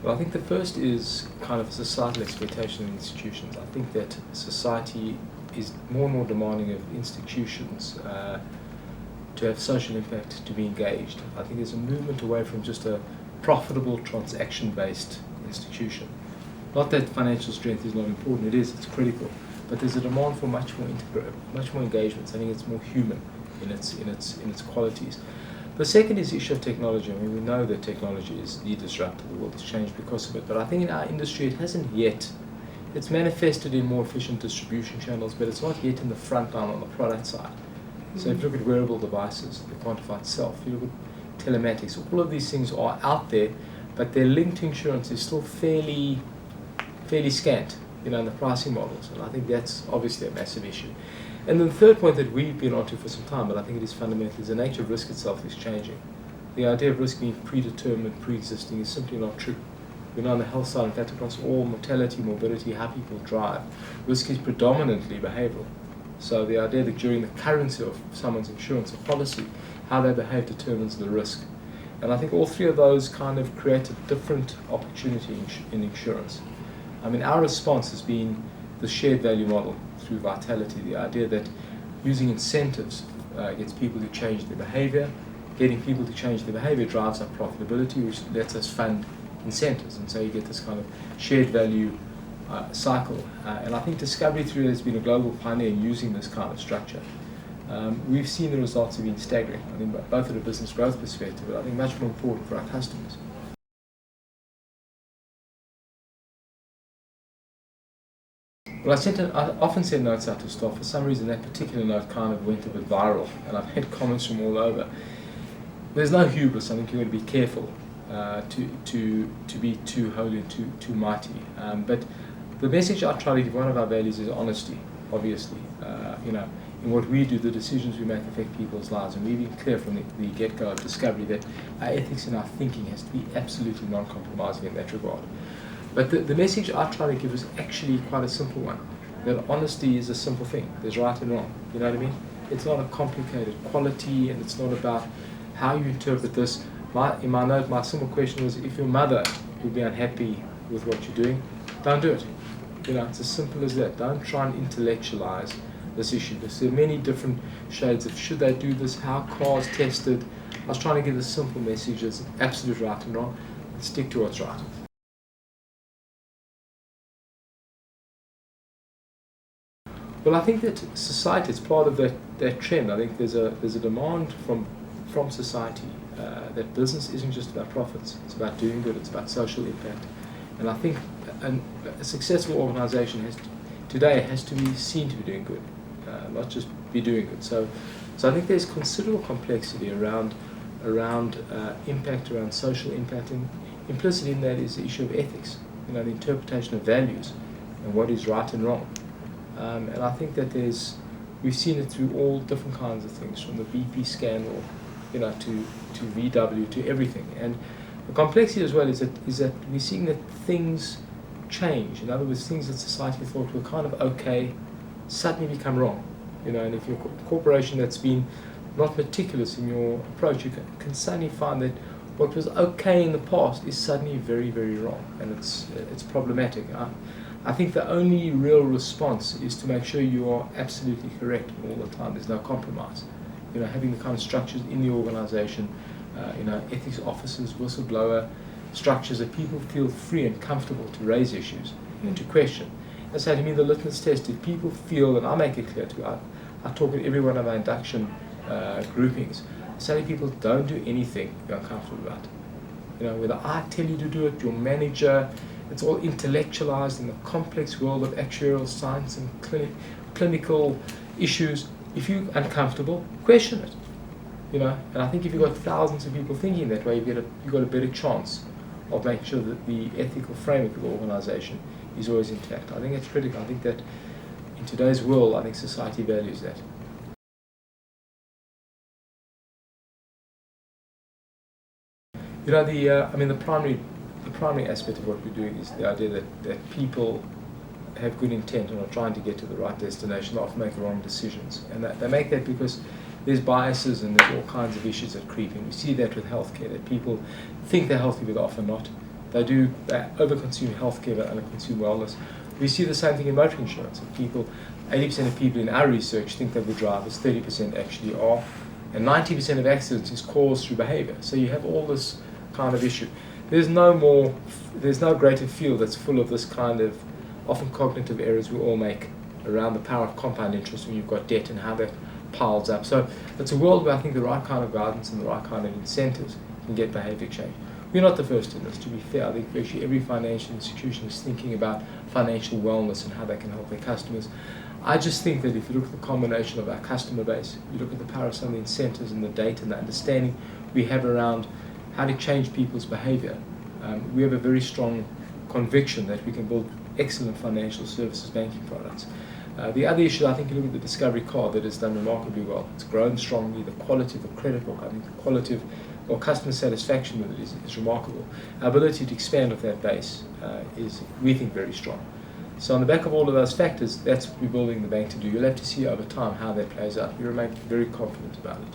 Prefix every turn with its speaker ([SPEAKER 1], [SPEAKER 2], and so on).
[SPEAKER 1] Well, I think the first is kind of societal expectation in institutions. I think that society is more and more demanding of institutions to have social impact, to be engaged. I think there's a movement away from just a profitable transaction-based institution. Not that financial strength is not important, it is, it's critical, but there's a demand for much more engagement. I think it's more human in its qualities. The second is the issue of technology. I mean, we know that technology is the disruptor, the world has changed because of it, but I think in our industry it hasn't yet. It's manifested in more efficient distribution channels, but it's not yet in the front line on the product side. So if you look at wearable devices, the quantified self, you look at telematics, all of these things are out there, but their link to insurance is still fairly scant, in the pricing models, and I think that's obviously a massive issue. And then the third point that we've been onto for some time, but I think it is fundamental, is the nature of risk itself is changing. The idea of risk being predetermined, pre-existing is simply not true. On the health side, in fact, across all mortality, morbidity, how people drive, risk is predominantly behavioral. So the idea that during the currency of someone's insurance or policy, how they behave determines the risk. And I think all three of those kind of create a different opportunity in insurance. I mean, our response has been the shared value model through Vitality, the idea that using incentives gets people to change their behavior. Getting people to change their behavior drives up profitability, which lets us fund incentives, and so you get this kind of shared value cycle. And I think Discovery 3 has been a global pioneer in using this kind of structure. We've seen the results have been staggering, I think, both at a business growth perspective, but I think much more important for our customers. Well, I often send notes out to staff. For some reason, that particular note kind of went a bit viral, and I've had comments from all over. There's no hubris. I think you've got to be careful to be too holy and too mighty. But the message I try to give, one of our values is honesty, obviously. In what we do, the decisions we make affect people's lives, and we've been clear from the get-go of Discovery that our ethics and our thinking has to be absolutely non-compromising in that regard. But the message I try to give is actually quite a simple one, that honesty is a simple thing. There's right and wrong, you know what I mean? It's not a complicated quality, and it's not about how you interpret this. In my note, my simple question was, if your mother would be unhappy with what you're doing, don't do it. It's as simple as that. Don't try and intellectualize this issue, because there are many different shades of should they do this, how cars tested. I was trying to give the simple message as absolute right and wrong, and stick to what's right. Well, I think that society is part of that trend. I think there's a demand from society that business isn't just about profits. It's about doing good. It's about social impact. And I think a successful organization today has to be seen to be doing good, not just be doing good. So I think there's considerable complexity around impact, around social impact, and implicit in that is the issue of ethics, the interpretation of values and what is right and wrong. And I think that we've seen it through all different kinds of things, from the BP scandal, to VW, to everything. And the complexity as well is that we're seeing that things change. In other words, things that society thought were kind of okay suddenly become wrong. And if you're a corporation that's been not meticulous in your approach, you can suddenly find that what was okay in the past is suddenly very, very wrong, and it's problematic. I think the only real response is to make sure you are absolutely correct all the time. There's no compromise. Having the kind of structures in the organization, ethics officers, whistleblower structures that people feel free and comfortable to raise issues and to question. And so to me, the litmus test, if people feel, and I make it clear to I talk at every one of our induction groupings, I say to people, don't do anything you're uncomfortable about. Whether I tell you to do it, your manager, it's all intellectualized in the complex world of actuarial science and clinical issues. If you're uncomfortable, question it. And I think if you've got thousands of people thinking that way, you've got a better chance of making sure that the ethical framework of the organization is always intact. I think it's critical. I think that in today's world, I think society values that. The primary aspect of what we're doing is the idea that people have good intent and are trying to get to the right destination, they often make the wrong decisions. And that they make that because there's biases and there's all kinds of issues that creep in. We see that with healthcare, that people think they're healthy but often not. They overconsume healthcare, but underconsume wellness. We see the same thing in motor insurance. People, 80% of people in our research think that the drivers, 30% actually are, and 90% of accidents is caused through behavior. So you have all this kind of issue. There's no greater field that's full of this kind of often cognitive errors we all make around the power of compound interest when you've got debt and how that piles up. So it's a world where I think the right kind of guidance and the right kind of incentives can get behavior change. We're not the first in this, to be fair. I think virtually every financial institution is thinking about financial wellness and how they can help their customers. I just think that if you look at the combination of our customer base, you look at the power of some of the incentives and the data and the understanding we have around how to change people's behavior, we have a very strong conviction that we can build excellent financial services banking products. The other issue, I think, you look at the Discovery card that has done remarkably well. It's grown strongly. The quality of the credit book, I think the quality of customer satisfaction with it is remarkable. Our ability to expand with that base is, we think, very strong. So on the back of all of those factors, that's what we're building the bank to do. You'll have to see over time how that plays out. We remain very confident about it.